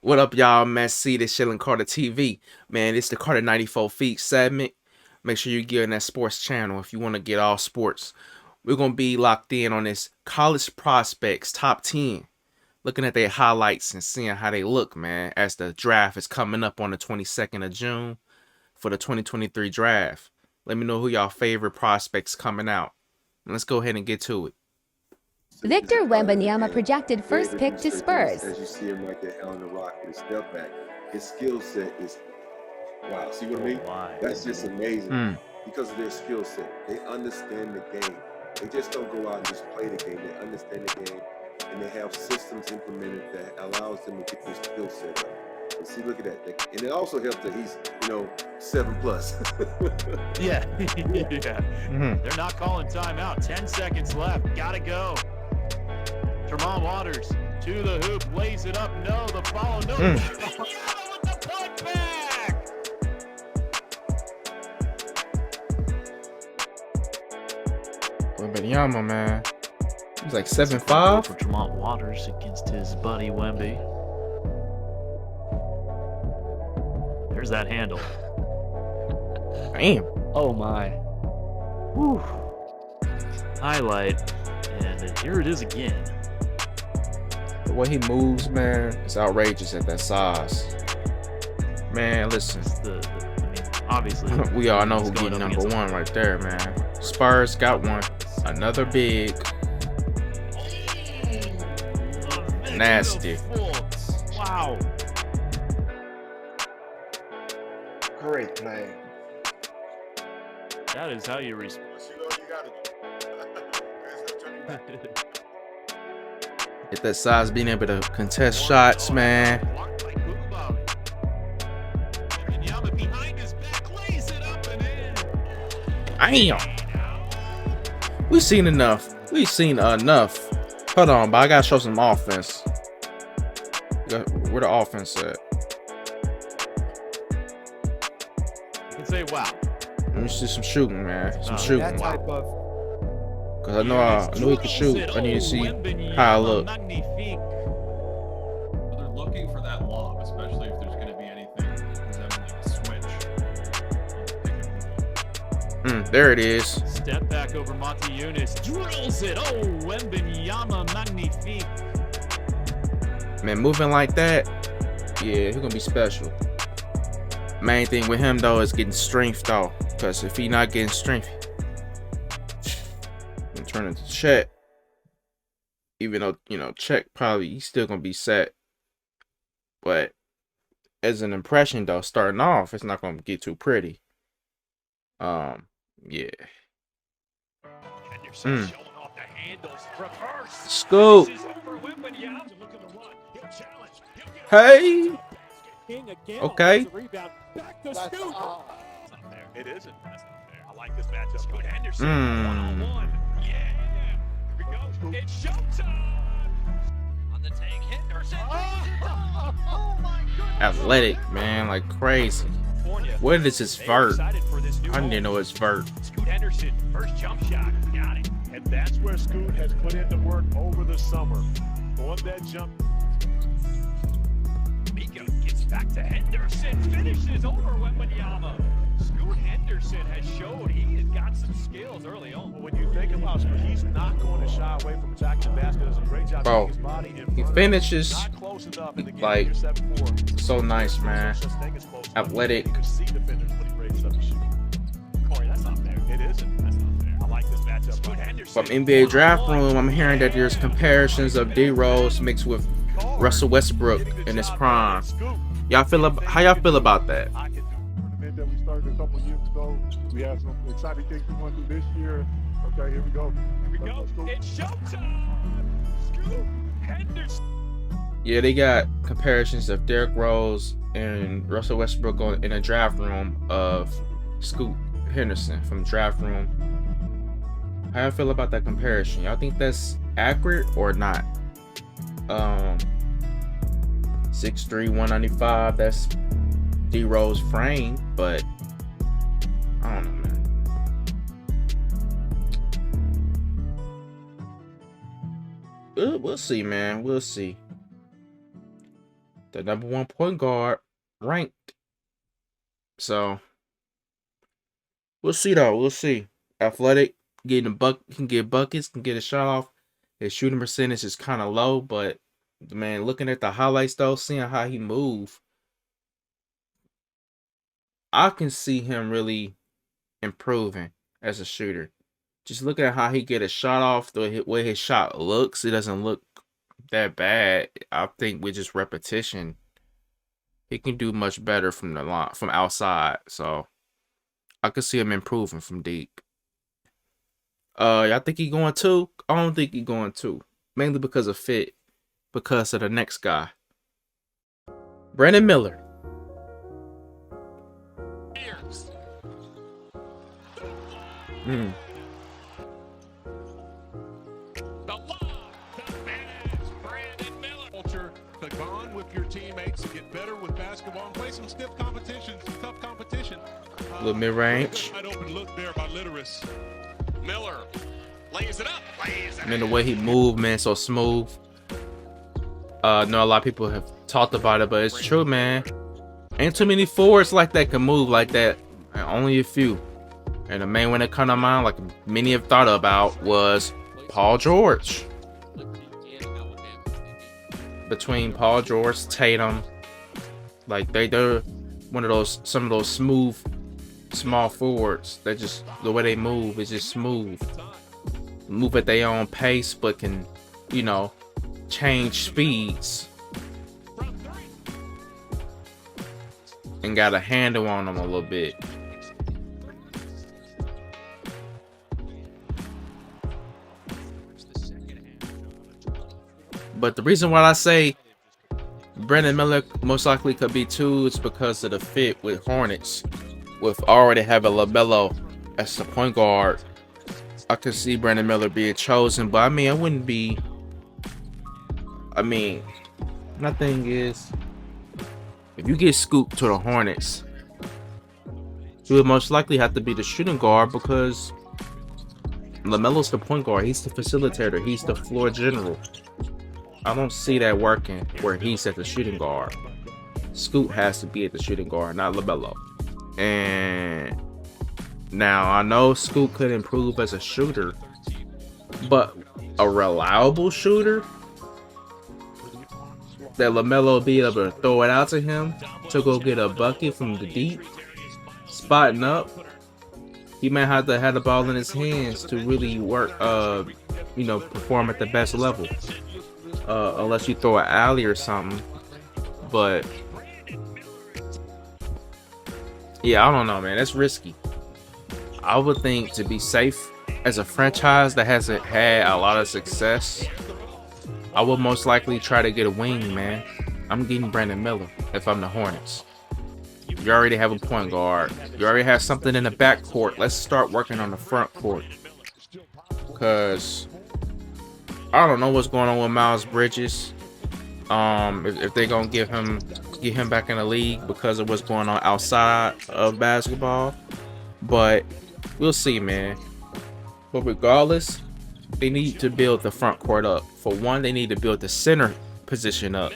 What up, y'all? Messi, this Chillin' Carter TV. Man, it's the Carter 94 Feet segment. Make sure you get in that sports channel if you want to get all sports. We're going to be locked in on this college prospects top 10. Looking at their highlights and seeing how they look, man, as the draft is coming up on the 22nd of June for the 2023 draft. Let me know who y'all favorite prospects coming out. Let's go ahead and get to it. Victor Webanyama projected first pick to Spurs. As you see him right there on the rock with his step back, his skill set is wow. See what I mean? That's just amazing because of their skill set. They understand the game. They just don't go out and just play the game. They understand the game, and they have systems implemented that allows them to get their skill set up. And see, look at that. And it also helps that he's, 7+. Yeah. They're not calling timeout. 10 seconds left. Gotta go. Tremont Waters to the hoop, lays it up. No, the follow. No. With the putback. Webanyama, man. He's like 7'5". For Tremont Waters against his buddy Wemby. There's that handle. Damn. Oh my. Whew. Highlight. And here it is again. The way he moves, man, it's outrageous at that size. Man, listen. Obviously. We all know who's getting number one right there, man. Spurs got one. Another big. Nasty. Wow. Great play. That is how you respond. At that size, being able to contest shots, man. Damn. We've seen enough. We've seen enough. Hold on, but I gotta show some offense. Where the offense at? You can say wow. Let me see some shooting, man. Some shooting. That type of Cause I know he can shoot. I need to see how I look. They're looking for that lob, especially if there's going to be anything resembling a switch. There it is. Step back over Monty Eunice. Drills it. Oh, Wembanyama magnifique. Man, moving like that, yeah, he's gonna be special. Main thing with him though is getting strength though. Cause if he not getting strength, and turn into Chet. Even though, Chet probably he's still gonna be set. But as an impression though, starting off, it's not gonna get too pretty. Yeah. Scoop. Hey. Okay. It isn't. That's not fair. I like this matchup. Scoot Henderson. One-on-one. Yeah. Here we go. It's showtime. On the tank, Henderson. Oh my goodness. Athletic, man, like crazy. What is his vert? I didn't know his vert. Scoot Henderson, first jump shot. Got it. And that's where Scoot has put in the work over the summer. On that jump. Mika gets back to Henderson. Finishes over Wembanyama. Scoot Henderson has showed he has got some skills early on. When you think about Scoot, he's not going to shy away from attacking the basket. Does a great job Bro, his body in he front finishes not close enough in the game. like You're 7-4. so nice, man. Such thing as close enough. Athletic. You can see defenders when he raises up to shoot. Corey, that's not fair. It isn't. That's not fair. I like this matchup. Scoot Henderson. From NBA draft room, I'm hearing that there's comparisons of D-Rose mixed with Russell Westbrook in his prime. How y'all feel about that? Tournament that we started a couple years ago. We have some exciting things we want to do this year. Okay, here we go. Here we go. It's showtime. Scoot Henderson. Yeah, they got comparisons of Derrick Rose and Russell Westbrook in a draft room of Scoot Henderson from draft room. How y'all feel about that comparison? Y'all think that's accurate or not? 6'3", 195. That's D-Rose frame, but I don't know, man. We'll see, man. We'll see. the #1 point guard ranked. So we'll see though. We'll see. Athletic, getting can get buckets, can get a shot off. His shooting percentage is kind of low, but man, looking at the highlights though, seeing how he move, I can see him really improving as a shooter. Just looking at how he get a shot off, the way his shot looks, it doesn't look that bad. I think with just repetition, he can do much better from the line, from outside. So I could see him improving from deep. I think he going 2. I don't think he going 2, mainly because of fit, because of the next guy, Brandon Miller. Bond with your teammates, get better with basketball, and play some stiff competition, some tough competition. Little mid-range. Wide open look there by Litteris. Miller lays it up. And then the way he moved, man, so smooth. I know a lot of people have talked about it, but it's true, man. Ain't too many forwards like that can move like that. And only a few. And the main one that come to mind, like many have thought about, was Paul George. Between Paul George, Tatum, like they're one of those, some of those smooth small forwards. They just, the way they move is just smooth. Move at their own pace, but can, you know, change speeds. And got a handle on them a little bit. But the reason why I say Brandon Miller most likely could be 2 is because of the fit with Hornets. With already having LaMelo as the point guard, I could see Brandon Miller being chosen. But I mean, I wouldn't be. I mean, my thing is, if you get scooped to the Hornets, you would most likely have to be the shooting guard because LaMelo's the point guard. He's the facilitator. He's the floor general. I don't see that working where he's at the shooting guard. Scoot has to be at the shooting guard, not LaMelo. And now I know Scoot could improve as a shooter, but a reliable shooter that LaMelo be able to throw it out to him to go get a bucket from the deep, spotting up, he might have to have the ball in his hands to really work, you know, perform at the best level. Unless you throw an alley or something. But yeah, I don't know, man. That's risky. I would think to be safe as a franchise that hasn't had a lot of success, I would most likely try to get a wing, man. I'm getting Brandon Miller if I'm the Hornets. You already have a point guard. You already have something in the backcourt. Let's start working on the front court. Because I don't know what's going on with Miles Bridges. If they're gonna get him back in the league because of what's going on outside of basketball, but we'll see, man. But regardless, they need to build the front court up. For one, they need to build the center position up,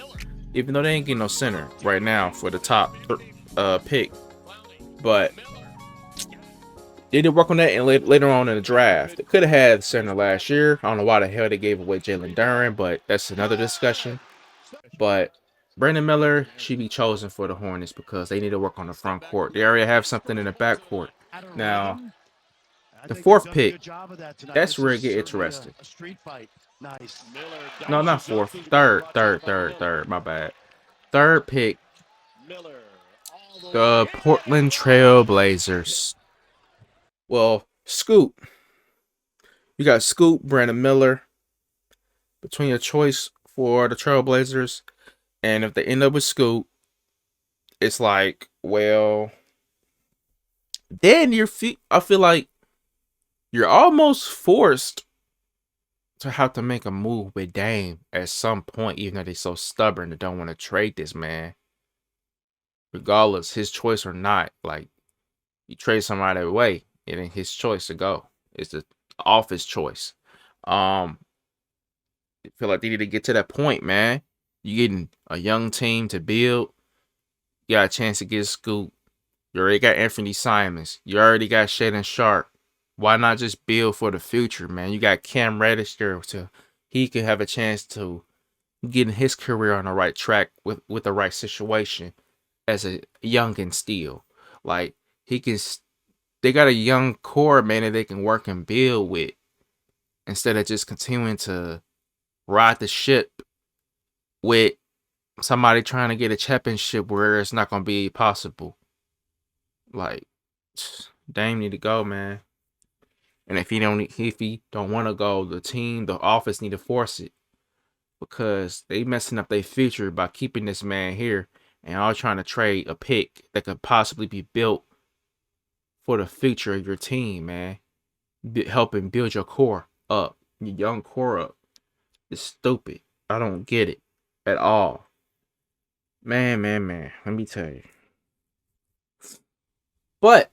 even though they ain't getting no center right now for the top pick. But they did work on that, and later on in the draft, they could have had center last year. I don't know why the hell they gave away Jalen Duren, but that's another discussion. But Brandon Miller should be chosen for the Hornets because they need to work on the front court. They already have something in the back court. Now, the 4th pick, that's where it get interesting. No, not 4th. Third. My bad. 3rd pick, the Portland Trail Blazers. Well, Scoot. You got Scoot, Brandon Miller. Between your choice for the Trailblazers, and if they end up with Scoot, it's like, well, then I feel like you're almost forced to have to make a move with Dame at some point, even though they're so stubborn and don't want to trade this man. Regardless, his choice or not, like, you trade somebody away, it ain't his choice to go. It's the office choice. I feel like they need to get to that point, man. You getting a young team to build. You got a chance to get Scoop. You already got Anthony Simons. You already got Shaden Sharp. Why not just build for the future, man? You got Cam Reddish there, so he could have a chance to get his career on the right track with the right situation as a youngin' still. Like, he can. They got a young core, man, that they can work and build with instead of just continuing to ride the ship with somebody trying to get a championship where it's not gonna be possible. Like, Dame need to go, man. And if he don't want to go, the office need to force it, because they messing up their future by keeping this man here and all trying to trade a pick that could possibly be built for the future of your team, man. Helping build your core up, your young core up. It's stupid. I don't get it at all. Man. Let me tell you. But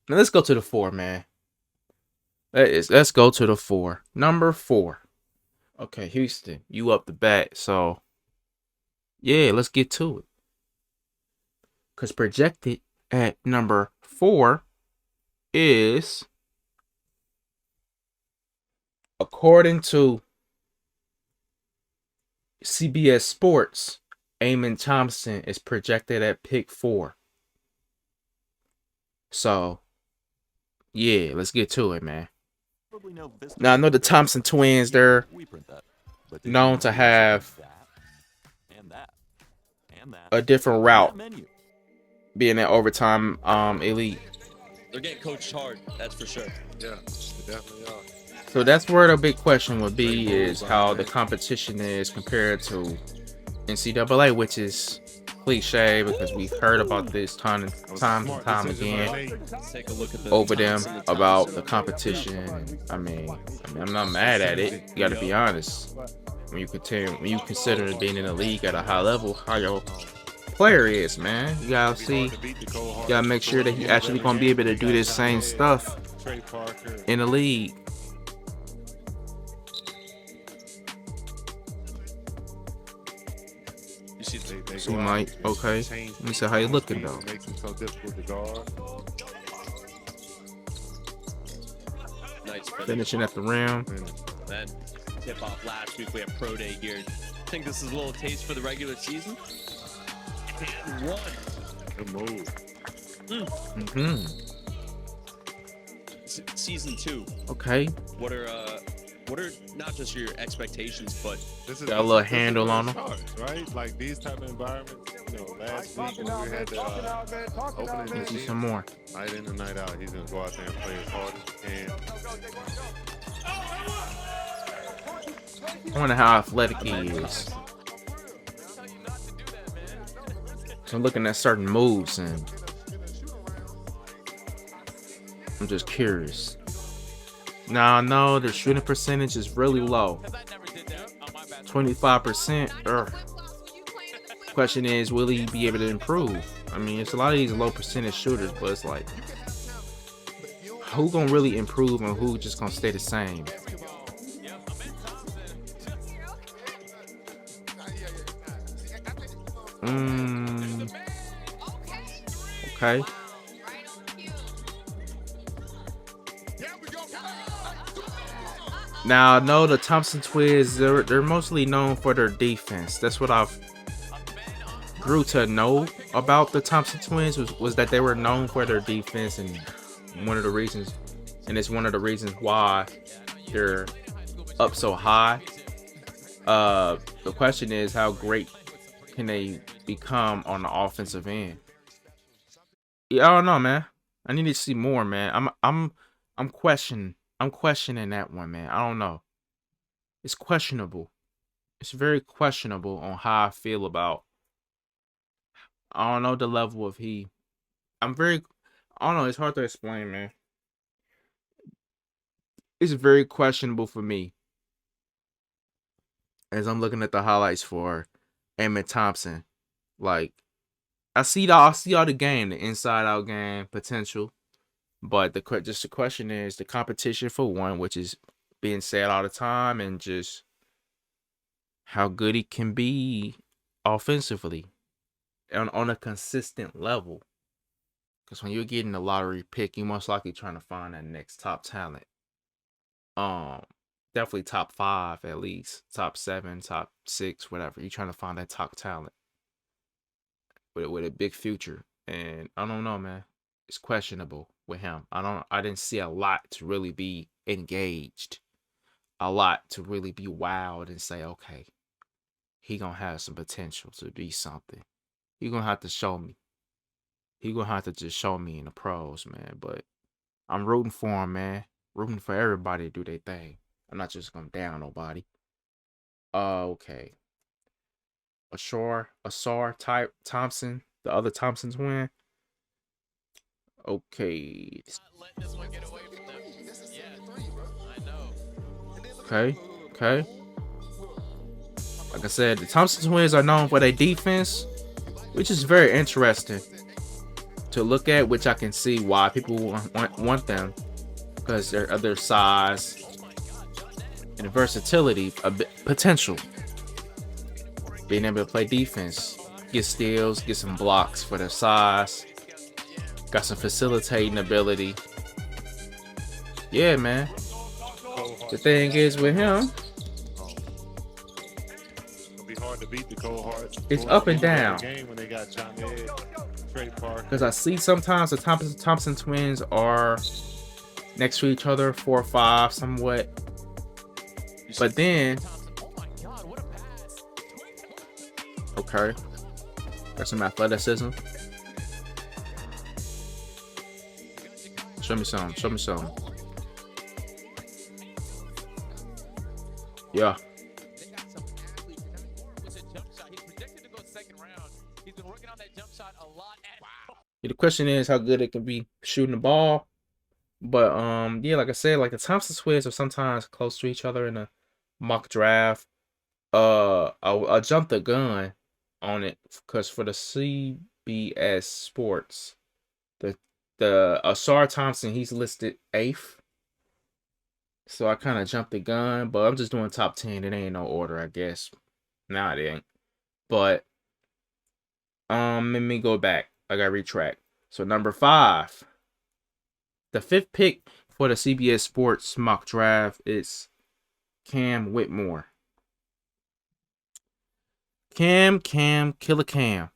now let's go to the 4, man. Let's go to the 4. Number 4. Okay, Houston, you up the bat. So yeah, let's get to it. Because projected at number 4 is, according to CBS Sports, Amen Thompson is projected at pick 4. So, yeah, let's get to it, man. Now, I know the Thompson twins, they're known to have a different route, being an overtime elite. They're getting coached hard, that's for sure. Yeah, they definitely are. So that's where the big question would be, is how the competition is compared to NCAA, which is cliche because we've heard about this time and time again over them about the competition. I mean, I'm not mad at it. You got to be honest. When you consider being in the league at a high level, how your player is, man. You gotta see. You gotta make sure that he actually gonna be able to do this same stuff in the league. See, Mike. Okay. Let me see how you looking though. Makes him so difficult to guard. Nice Finishing at the rim. Then tip off last week. We have pro day here. I think this is a little taste for the regular season. And 1. Good move. Season 2. Okay. What are not just your expectations, but This is got a little handle on them. Right? Like these type of environments, last week when we had the opening Let's see day, some more. night in and night out, he's gonna go out there and play as hard as he can. I wonder how athletic he is. So I'm looking at certain moves and I'm just curious. Now I know their shooting percentage is really low. 25%. Question is, will he be able to improve? I mean, it's a lot of these low percentage shooters, but it's like, who gonna really improve and who just gonna stay the same? Okay. Now I know the Thompson twins, they're mostly known for their defense. That's what I've grew to know about the Thompson twins was that they were known for their defense, and it's one of the reasons why they're up so high. The question is, how great can they become on the offensive end? Yeah, I don't know, man. I need to see more, man. I'm questioning that one, man. I don't know. It's questionable. It's very questionable on how I feel about. I don't know the level of he. I don't know. It's hard to explain, man. It's very questionable for me as I'm looking at the highlights for Amen Thompson. Like, I see all the game, the inside out game potential. But the question is the competition for one, which is being said all the time, and just how good he can be offensively on a consistent level. Because when you're getting a lottery pick, you're most likely trying to find that next top talent. Definitely top 5 at least, top 7, top 6, whatever. You're trying to find that top talent with a big future. And I don't know, man. It's questionable with him. I didn't see a lot to really be engaged. A lot to really be wowed and say, okay, he gonna have some potential to be something. He gonna have to show me. He gonna have to just show me in the pros, man. But I'm rooting for him, man. Rooting for everybody to do their thing. I'm not just gonna down nobody. Okay. Ausar Thompson, the other Thompson twin. Okay. Okay. Like I said, the Thompson twins are known for their defense, which is very interesting to look at, which I can see why people want them, because they're of their size and versatility, potential. Being able to play defense, get steals, get some blocks for their size, got some facilitating ability. Yeah, man. The thing is with him, It'll be hard to beat the cohort. it's up and down. When they got John Ed, Trey Parker. Because I see sometimes the Thompson twins are next to each other, 4 or 5, somewhat. But then, okay, got some athleticism. Show me some. Yeah. The question is how good it can be shooting the ball. But yeah, like I said, like the Thompson twins are sometimes close to each other in a mock draft. I jumped the gun on it because for the CBS Sports, the Ausar Thompson, he's listed 8th. So I kind of jumped the gun, but I'm just doing top 10. It ain't no order, I guess. Nah, it ain't. But let me go back. I gotta retract. So number 5. The 5th pick for the CBS Sports mock draft is Cam Whitmore. Cam, Killer Cam.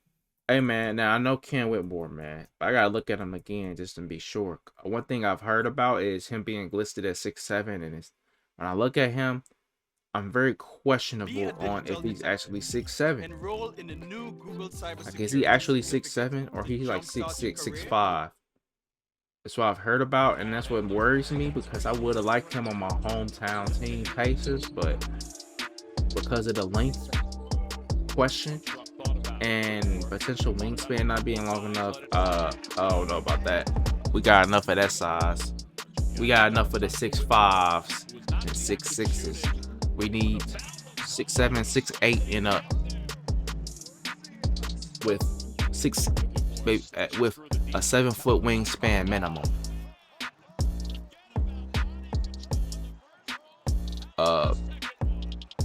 Hey, man, now I know Cam Whitmore, man. I gotta look at him again just to be sure. One thing I've heard about is him being listed at 6'7", and when I look at him, I'm very questionable on if he's actually 6'7". Like, is he actually 6'7", or he's like 6'6", 6'5"? That's what I've heard about, and that's what worries me, because I would have liked him on my hometown team, Pacers, but because of the length question and potential wingspan not being long enough, I don't know about that. We got enough of that size. We got enough of the 6'5s and 6'6s. We need 6'7", 6'8" and up with a 7-foot wingspan minimum.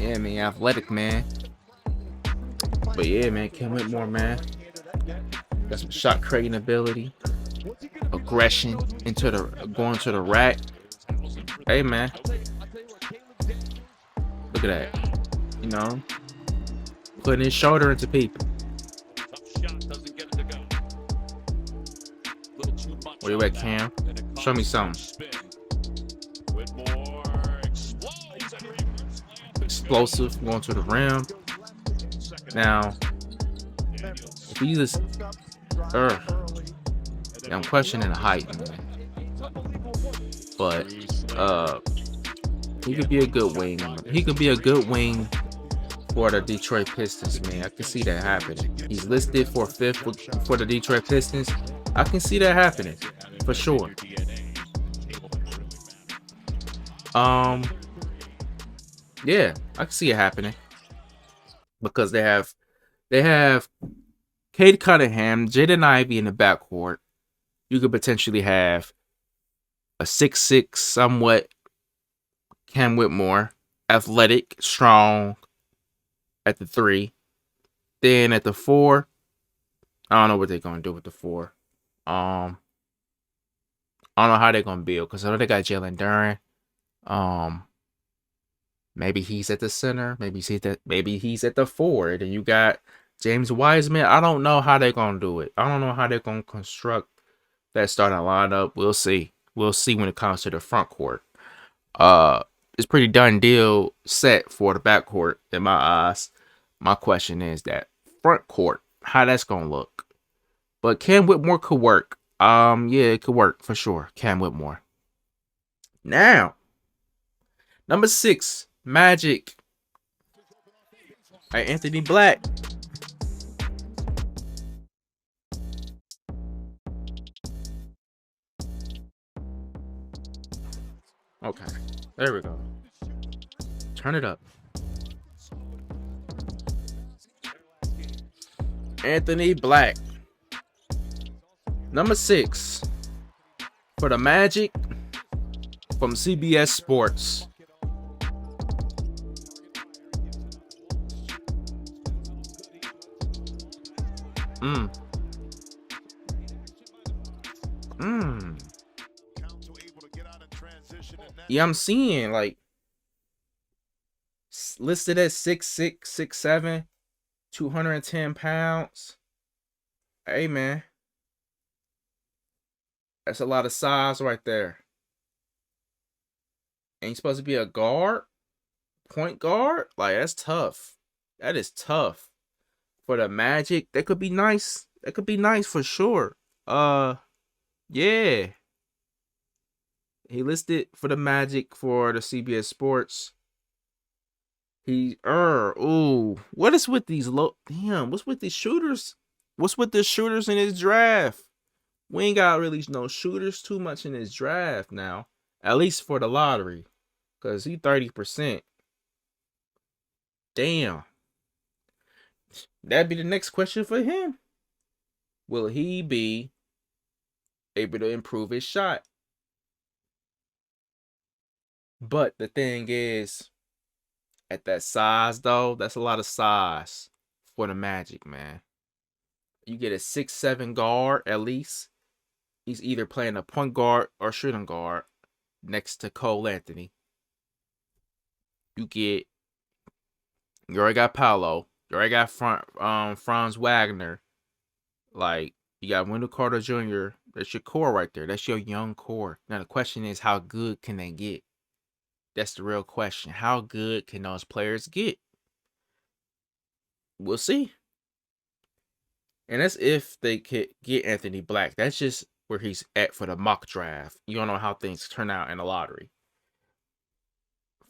Yeah, man, athletic, man. But yeah, man, Cam Whitmore, man, got some shot creating ability, aggression going to the rack. Hey, man, look at that. You know, putting his shoulder into people. Where you at, Cam? Show me something. Explosive, going to the rim. Now, if he's just, I'm questioning the height, man. But he could be a good wing. He could be a good wing for the Detroit Pistons, man. I can see that happening. He's listed for 5th for the Detroit Pistons. I can see that happening for sure. Yeah, I can see it happening because they have Cade Cunningham, Jaden Ivey in the backcourt. You could potentially have a 6'6", somewhat Cam Whitmore, athletic, strong, at the 3. Then at the 4, I don't know what they're gonna do with the 4. I don't know how they're gonna build because I know they got Jalen Duren. Maybe he's at the center. Maybe he's at the 4. Then you got James Wiseman. I don't know how they're gonna do it. I don't know how they're gonna construct that starting lineup. We'll see. We'll see when it comes to the front court. It's pretty done deal set for the back court in my eyes. My question is that front court, how that's gonna look. But Cam Whitmore could work. Yeah, it could work for sure. Cam Whitmore. Now, number 6, Magic. All right, Anthony Black. Okay, there we go. Turn it up. Anthony Black. Number 6 for the Magic from CBS Sports. Yeah, I'm seeing like listed at 6'6", 6'7", 210 pounds. Hey man, that's a lot of size right there. And he's supposed to be a guard, point guard. Like that's tough. That is tough for the Magic. That could be nice. That could be nice for sure. Yeah. He listed for the Magic for the CBS Sports. What is with these what's with these shooters? What's with the shooters in his draft? We ain't got really no shooters too much in his draft now. At least for the lottery. Cause he 30%. Damn. That'd be the next question for him. Will he be able to improve his shot? But the thing is, at that size though, that's a lot of size for the Magic, man. You get a 6'7" guard at least. He's either playing a point guard or shooting guard next to Cole Anthony. You already got Paolo. You already got Franz Wagner. Like, you got Wendell Carter Jr. That's your core right there. That's your young core. Now the question is, how good can they get? That's the real question. How good can those players get? We'll see. And that's if they could get Anthony Black. That's just where he's at for the mock draft. You don't know how things turn out in the lottery.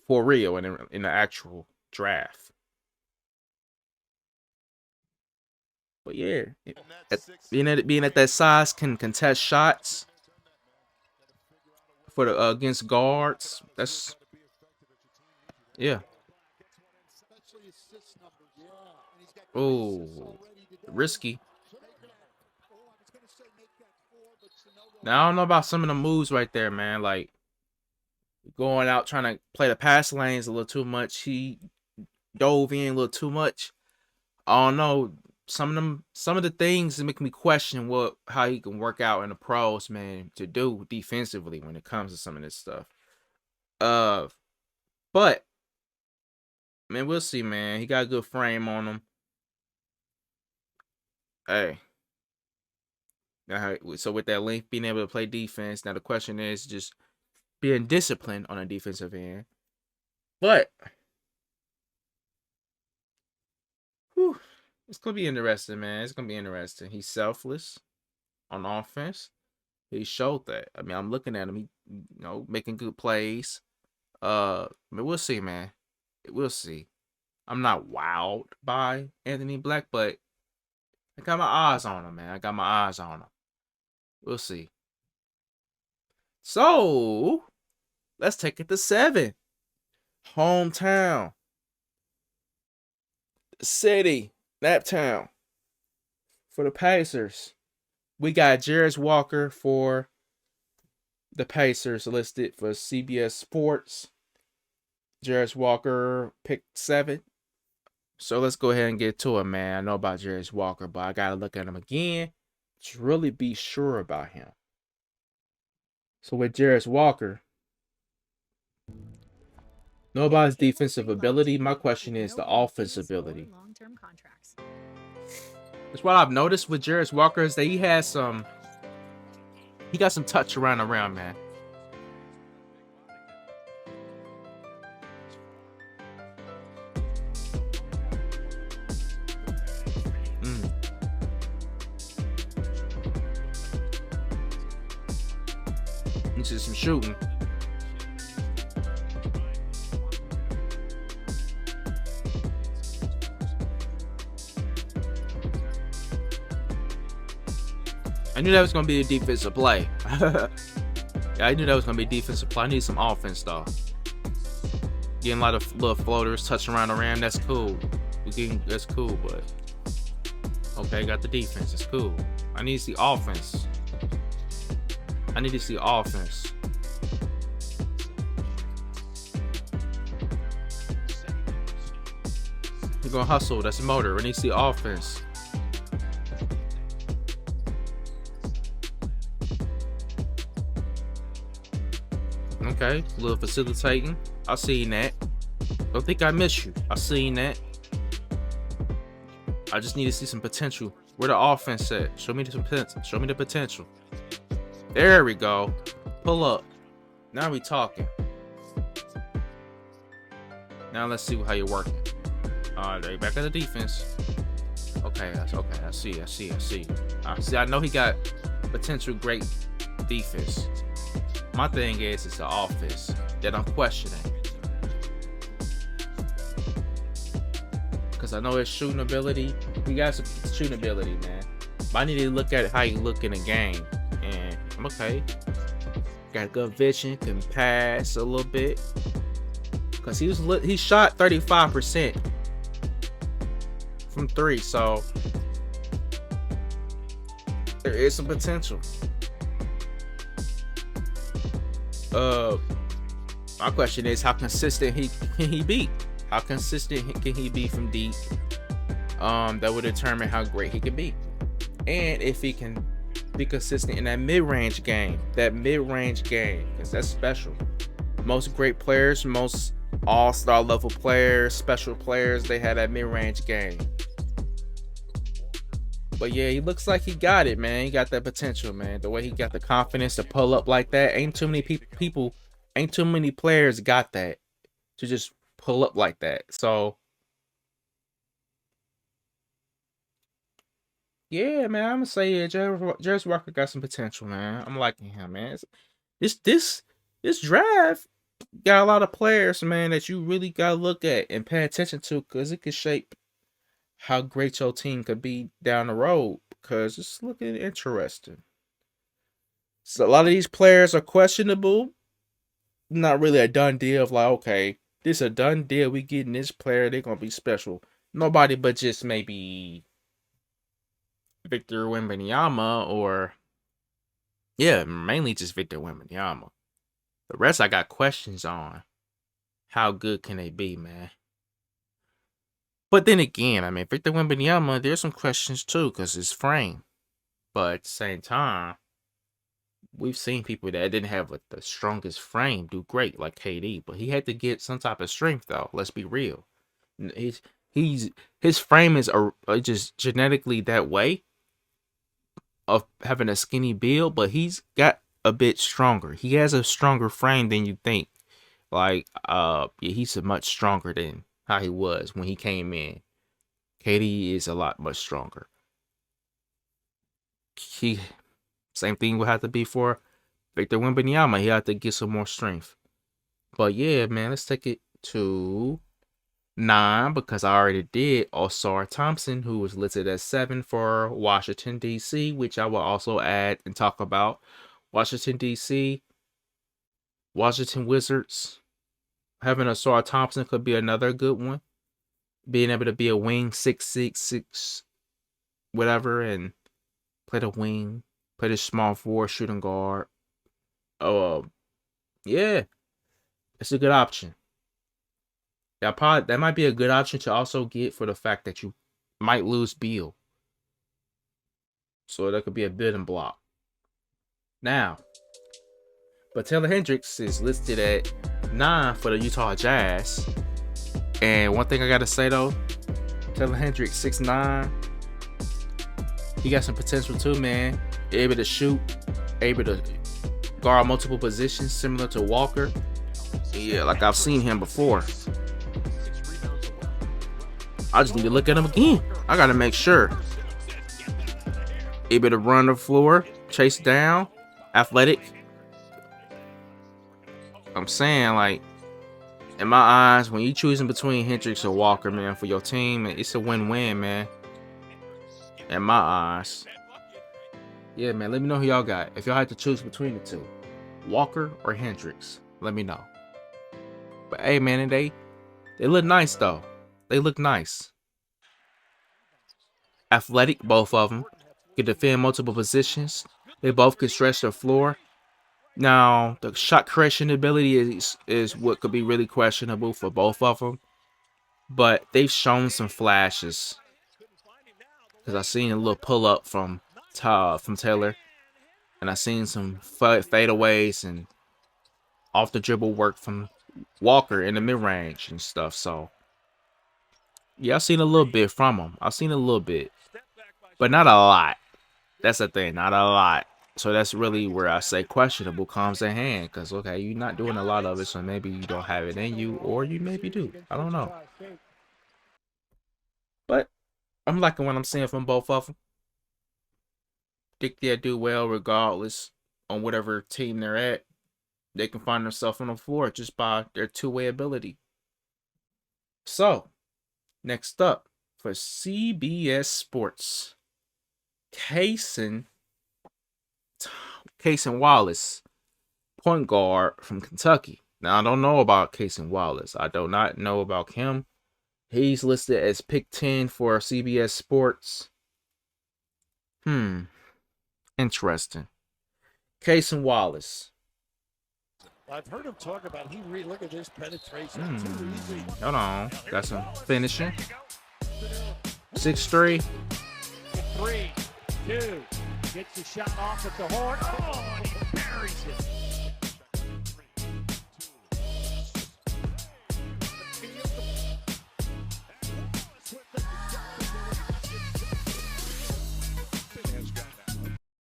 For real, in the actual draft. But yeah, being at that size can contest shots for the against guards. That's yeah. Oh, risky. Now I don't know about some of the moves right there, man. Like going out trying to play the pass lanes a little too much. He dove in a little too much. I don't know. Some of the things that make me question how he can work out in the pros, man, to do defensively when it comes to some of this stuff. But man, we'll see, man. He got a good frame on him. Hey. So with that length, being able to play defense. Now the question is just being disciplined on a defensive end. But it's gonna be interesting, man. It's gonna be interesting. He's selfless on offense. He showed that. I mean, I'm looking at him. He, making good plays. But we'll see, man. We'll see. I'm not wowed by Anthony Black, but I got my eyes on him, man. I got my eyes on him. We'll see. So let's take it to 7. Hometown. City. Naptown. For the Pacers. We got Jarace Walker for the Pacers listed for CBS Sports. Jarace Walker picked 7. So let's go ahead and get to it, man. I know about Jarace Walker, but I gotta look at him again to really be sure about him. So with Jarace Walker, know about his defensive ability. My question is the offensive ability. That's what I've noticed with Jarace Walker is that he got some touch around, man. Into some shooting. I knew that was gonna be a defensive play. Yeah, I knew that was gonna be a defensive play. I need some offense though. Getting a lot of little floaters, touching around the rim. That's cool. That's cool, but okay, got the defense. It's cool. I need to see offense. I need to see offense. You're gonna hustle. That's a motor. I need to see offense. Okay, a little facilitating. I seen that. Don't think I miss you. I seen that. I just need to see some potential. Where the offense at? Show me some potential. Show me the potential. There we go. Pull up. Now we talking. Now let's see how you're working. All right, back at the defense. Okay, that's okay. I see. I know he got potential great defense. My thing is, it's the offense that I'm questioning. Because I know his shooting ability. He got some shooting ability, man. But I need to look at how you look in the game. And I'm okay. Got good vision, can pass a little bit. Because he shot 35% from 3. So there is some potential. My question is, how consistent can he be? How consistent can he be from deep? That would determine how great he can be, and if he can be consistent in that mid-range game. Because that's special. Most great players, most all-star level players, special players, they had that mid-range game. But yeah, he looks like he got it, man. He got that potential, man. The way he got the confidence to pull up like that. Ain't too many players got that to just pull up like that. So yeah, man, I'm gonna say Jarace Walker got some potential, man. I'm liking him, man. This draft got a lot of players, man, that you really gotta look at and pay attention to, because it could shape how great your team could be down the road, because it's looking interesting. So a lot of these players are questionable. Not really a done deal of like, okay, this is a done deal. We getting this player, they're gonna be special. Nobody but just maybe Victor Wembanyama, or yeah, mainly just Victor Wembanyama. The rest I got questions on. How good can they be, man? But then again, I mean, Victor Wembanyama, there's some questions too, because his frame. But at the same time, we've seen people that didn't have the strongest frame do great, like KD. But he had to get some type of strength, though. Let's be real. His frame is just genetically that way, of having a skinny build, but he's got a bit stronger. He has a stronger frame than you think. Like, yeah, he's much stronger than how he was when he came in. KD is a lot much stronger. Same thing would have to be for Victor Wembanyama. He had to get some more strength. But yeah, man, let's take it to 9, because I already did Ausar Thompson, who was listed as 7 for Washington, D.C., which I will also add and talk about. Washington, D.C., Washington Wizards. Having Ausar Thompson could be another good one. Being able to be a wing, 6'6", whatever, and play the wing, play the small forward, shooting guard. Oh, yeah, it's a good option. that might be a good option to also get for the fact that you might lose Beal. So that could be a building block. Now, but Taylor Hendricks is listed at 9 for the Utah Jazz. And one thing I gotta say though, Taylor Hendricks 6'9". He got some potential too, man. Able to shoot, able to guard multiple positions, similar to Walker. Yeah, like I've seen him before. I just need to look at him again. I gotta make sure. Able to run the floor, chase down, athletic. I'm saying, like, in my eyes, when you choosing between Hendricks or Walker, man, for your team, it's a win-win, man. In my eyes. Yeah, man, let me know who y'all got. If y'all had to choose between the two, Walker or Hendricks, let me know. But hey, man, they look nice though. They look nice. Athletic, both of them. Can defend multiple positions. They both can stretch the floor. Now, the shot creation ability is what could be really questionable for both of them. But they've shown some flashes. Because I seen a little pull up from Taylor. And I seen some fadeaways and off the dribble work from Walker in the mid-range and stuff. So, yeah, I've seen a little bit from him. I've seen a little bit. But not a lot. That's the thing, not a lot. So that's really where I say questionable comes in hand. Because, okay, you're not doing a lot of it, so maybe you don't have it in you. Or you maybe do. I don't know. But I'm liking what I'm seeing from both of them. Think they'll do well regardless on whatever team they're at. They can find themselves on the floor just by their two-way ability. So, next up for CBS Sports, CASON Wallace, point guard from Kentucky. Now, I don't know about CASON Wallace. I do not know about him. He's listed as pick 10 for CBS Sports. Interesting. CASON Wallace. I've heard him talk about look at this penetration. Too easy. Hold on. Got some finishing. 6'3". 3, 2. Gets the shot off at the horn. Oh, and he buries it.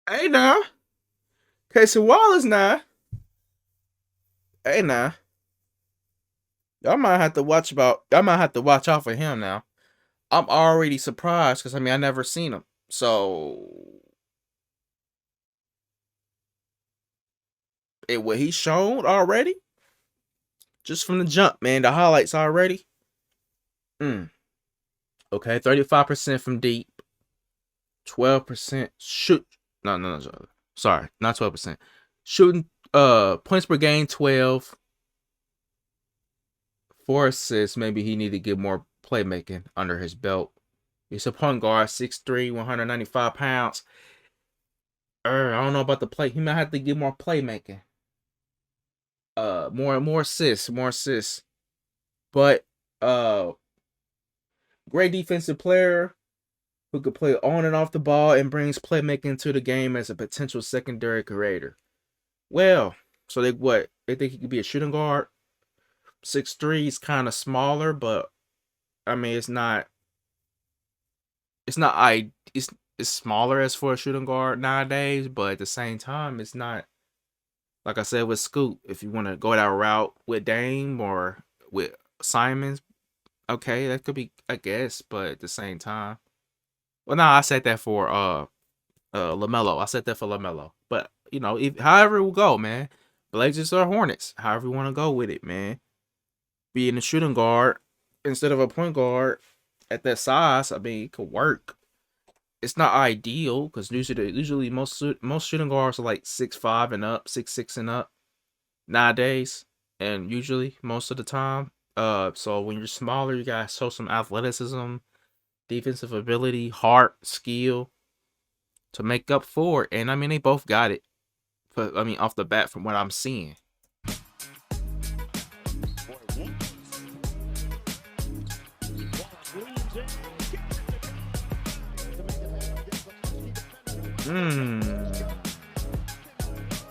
Hey now. CASON Wallace now. Hey now. Y'all might have to watch out for him now. I'm already surprised because I never seen him. So what he shown already? Just from the jump, man. The highlights already. Okay, 35% from deep. 12% shoot. No. Sorry, not 12%. Shooting points per game 12. 4 assists. Maybe he need to get more playmaking under his belt. He's a point guard, 6'3", 195 pounds. I don't know about the play. He might have to get more playmaking. More assists. But great defensive player who could play on and off the ball and brings playmaking to the game as a potential secondary creator. Well, so they think he could be a shooting guard. 6'3" is kind of smaller, but it's smaller as for a shooting guard nowadays, but at the same time, it's not, like I said with Scoot, if you want to go that route with Dame or with Simons, okay, that could be, I guess, but at the same time. Well, no, I said that for LaMelo. I said that for LaMelo. But, however it will go, man. Blazers or Hornets, however you want to go with it, man. Being a shooting guard instead of a point guard at that size, it could work. It's not ideal because usually most shooting guards are like 6'5" and up, 6'6" and up nowadays, and usually most of the time. So when you're smaller, you gotta show some athleticism, defensive ability, heart, skill to make up for it. And they both got it. But off the bat from what I'm seeing.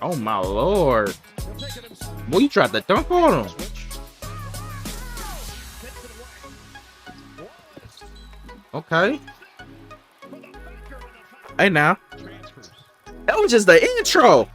Oh my lord. Boy, you tried to dunk on him. Okay. Hey now. That was just the intro.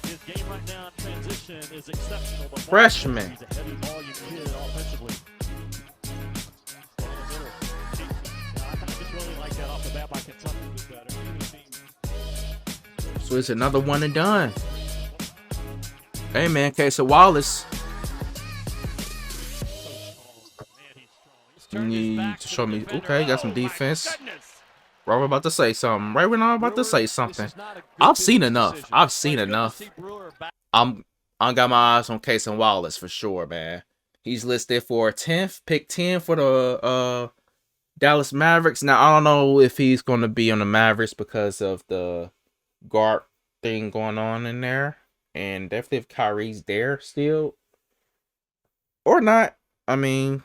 His game right now in transition is exceptional. Freshman. He's a heavy volume kid offensively. I just really like that off the bat by Kentucky with that. So it's another one and done. Hey man, CASON Wallace. You need to show me. Okay, got some defense. Right when I'm about to say something. Right when I'm about to say something. I've seen enough. I've seen enough. I got my eyes on CASON Wallace for sure, man. He's listed for 10th, pick 10 for the Dallas Mavericks. Now I don't know if he's going to be on the Mavericks because of the guard thing going on in there, and definitely if Kyrie's there still or not. I mean,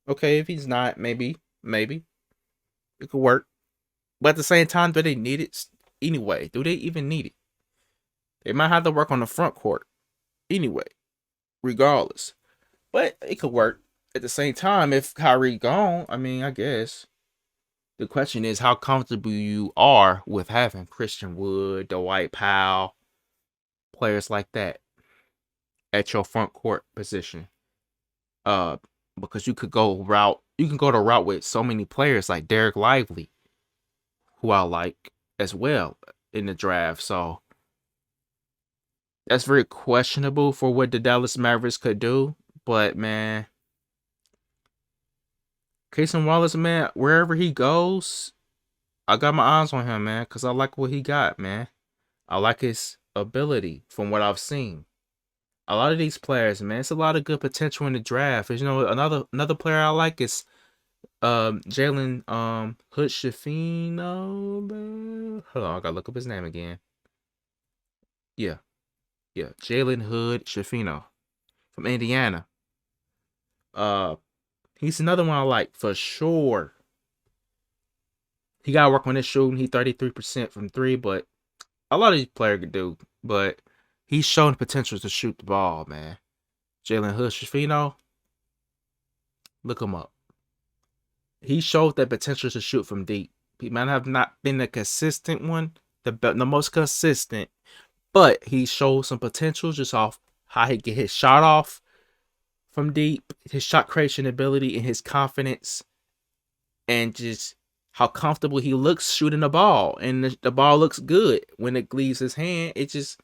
okay, if he's not, maybe it could work. But at the same time, do they need it anyway? Do they even need it? They might have to work on the front court anyway, regardless. But it could work. At the same time, if Kyrie gone, I mean, I guess the question is how comfortable you are with having Christian Wood, Dwight Powell, players like that at your front court position. Because you can go the route with so many players like Derek Lively, who I like as well in the draft. So that's very questionable for what the Dallas Mavericks could do. But man, CASON Wallace, man, wherever he goes, I got my eyes on him, man, because I like what he got, man. I like his ability from what I've seen. A lot of these players, man, it's a lot of good potential in the draft. You know, another player I like is Jalen Hood Shafino. Hold on, I gotta look up his name again. Yeah, Jalen Hood Shafino from Indiana. He's another one I like for sure. He gotta work on his shooting. He 33% from 3, but a lot of these players could do. But he's shown potential to shoot the ball, man. Jalen Hood Shafino, look him up. He showed that potential to shoot from deep. He might have not been the consistent one, the most consistent, but he showed some potential just off how he get his shot off from deep, his shot creation ability, and his confidence, and just how comfortable he looks shooting the ball. And the ball looks good when it leaves his hand. It's just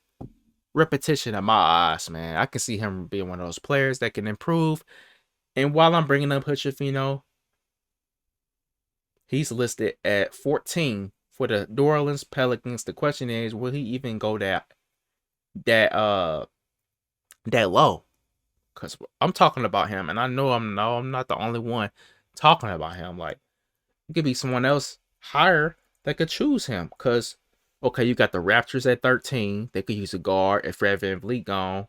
repetition in my eyes, man. I can see him being one of those players that can improve. And while I'm bringing up Hutchifino, he's listed at 14 for the New Orleans Pelicans. The question is, will he even go that low? Because I'm talking about him, and I know I'm not the only one talking about him. Like, it could be someone else higher that could choose him. Because, okay, you got the Raptors at 13. They could use a guard if Fred VanVleet gone.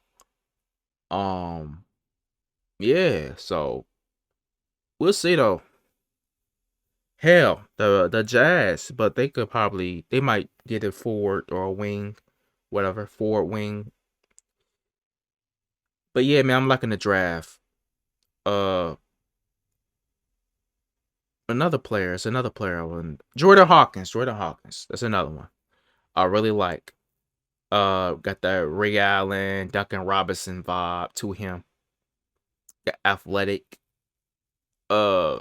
Yeah, so we'll see though. Hell, the Jazz, but they might get a forward or a wing, whatever, forward wing. But yeah, man, I'm liking the draft. Another player. Jordan Hawkins. That's another one I really like. Got that Ray Allen, Duncan Robinson vibe to him. The athletic. Yeah,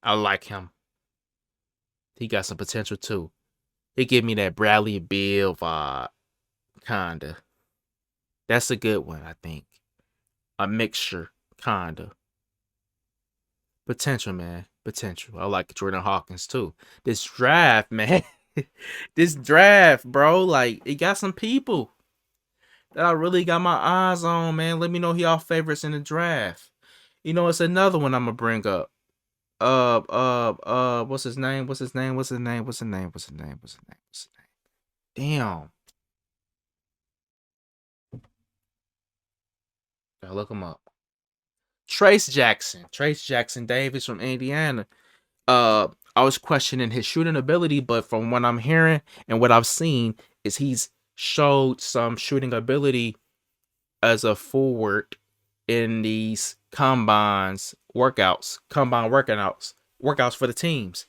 I like him. He got some potential too. He give me that Bradley Beal vibe, kinda. That's a good one, I think. A mixture, kinda. Potential, man. Potential. I like Jordan Hawkins too. This draft, man. This draft, bro. Like, it got some people that I really got my eyes on, man. Let me know who y'all favorites in the draft. You know, it's another one I'm gonna bring up. What's his name? Damn. Gotta look him up. Trace Jackson Davis from Indiana. I was questioning his shooting ability, but from what I'm hearing and what I've seen is he's showed some shooting ability as a forward in these combine workouts for the teams.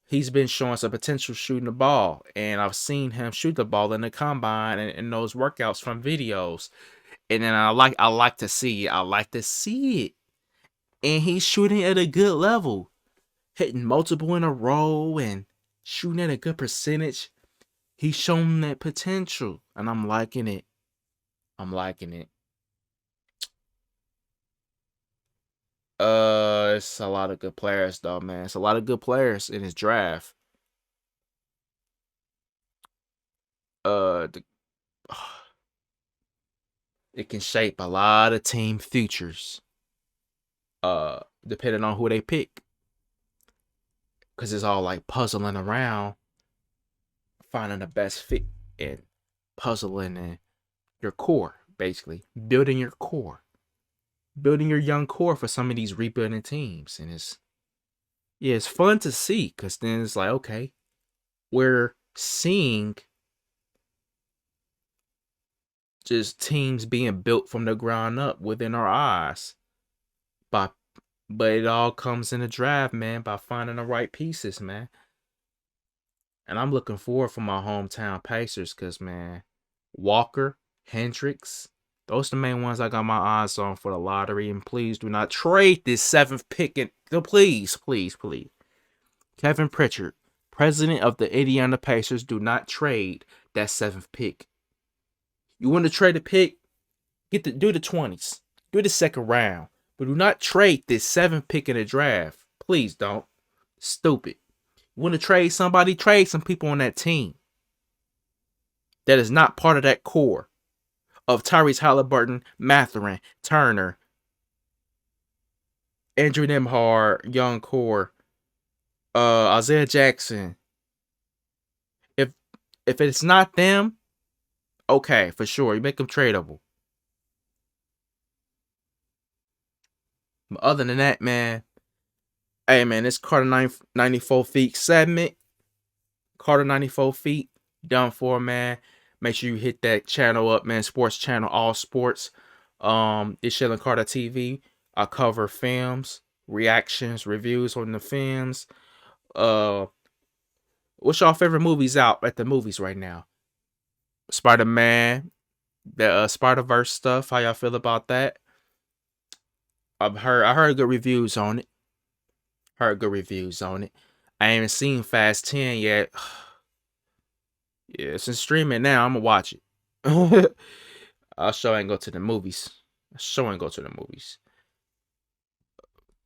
He's been showing some potential shooting the ball, and I've seen him shoot the ball in the combine and in those workouts from videos. And then I like to see it. And he's shooting at a good level, hitting multiple in a row and shooting at a good percentage. He's shown that potential, and I'm liking it. It's a lot of good players though, man. It's a lot of good players in his draft. It can shape a lot of team futures. Depending on who they pick. Cause it's all like puzzling around, finding the best fit and puzzling in your core, basically. Building your core. Building your young core for some of these rebuilding teams. And it's fun to see, because then it's like, okay, we're seeing just teams being built from the ground up within our eyes. But it all comes in the draft, man, by finding the right pieces, man. And I'm looking forward for my hometown Pacers, because, man, Walker, Hendricks, those are the main ones I got my eyes on for the lottery. And please do not trade this 7th pick. Please. Kevin Pritchard, president of the Indiana Pacers, do not trade that 7th pick. You want to trade a pick? Do the 20s. Do the 2nd round. But do not trade this 7th pick in the draft. Please don't. Stupid. You want to trade somebody? Trade some people on that team that is not part of that core of Tyrese Halliburton, Mathurin, Turner, Andrew Nembhard, young core, Isaiah Jackson. If it's not them, okay, for sure, you make them tradable. But other than that, man, hey, man, this Carter 94 feet segment, Carter 94 feet, done for, man. Make sure you hit that channel up, man. Sports channel, all sports. It's Sheldon Carter TV. I cover films, reactions, reviews on the films. What's y'all favorite movies out at the movies right now? Spider-Man, the Spider-Verse stuff. How y'all feel about that? I heard good reviews on it. I ain't even seen Fast 10 yet. Yeah, it's in streaming now. I'm gonna watch it. I sure ain't go to the movies.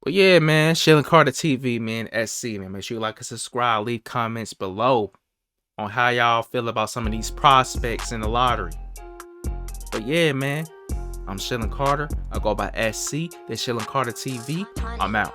But yeah, man, Sheldon Carter TV, man, SC, man. Make sure you like and subscribe. Leave comments below on how y'all feel about some of these prospects in the lottery. But yeah, man, I'm Sheldon Carter. I go by SC. That's Sheldon Carter TV. I'm out.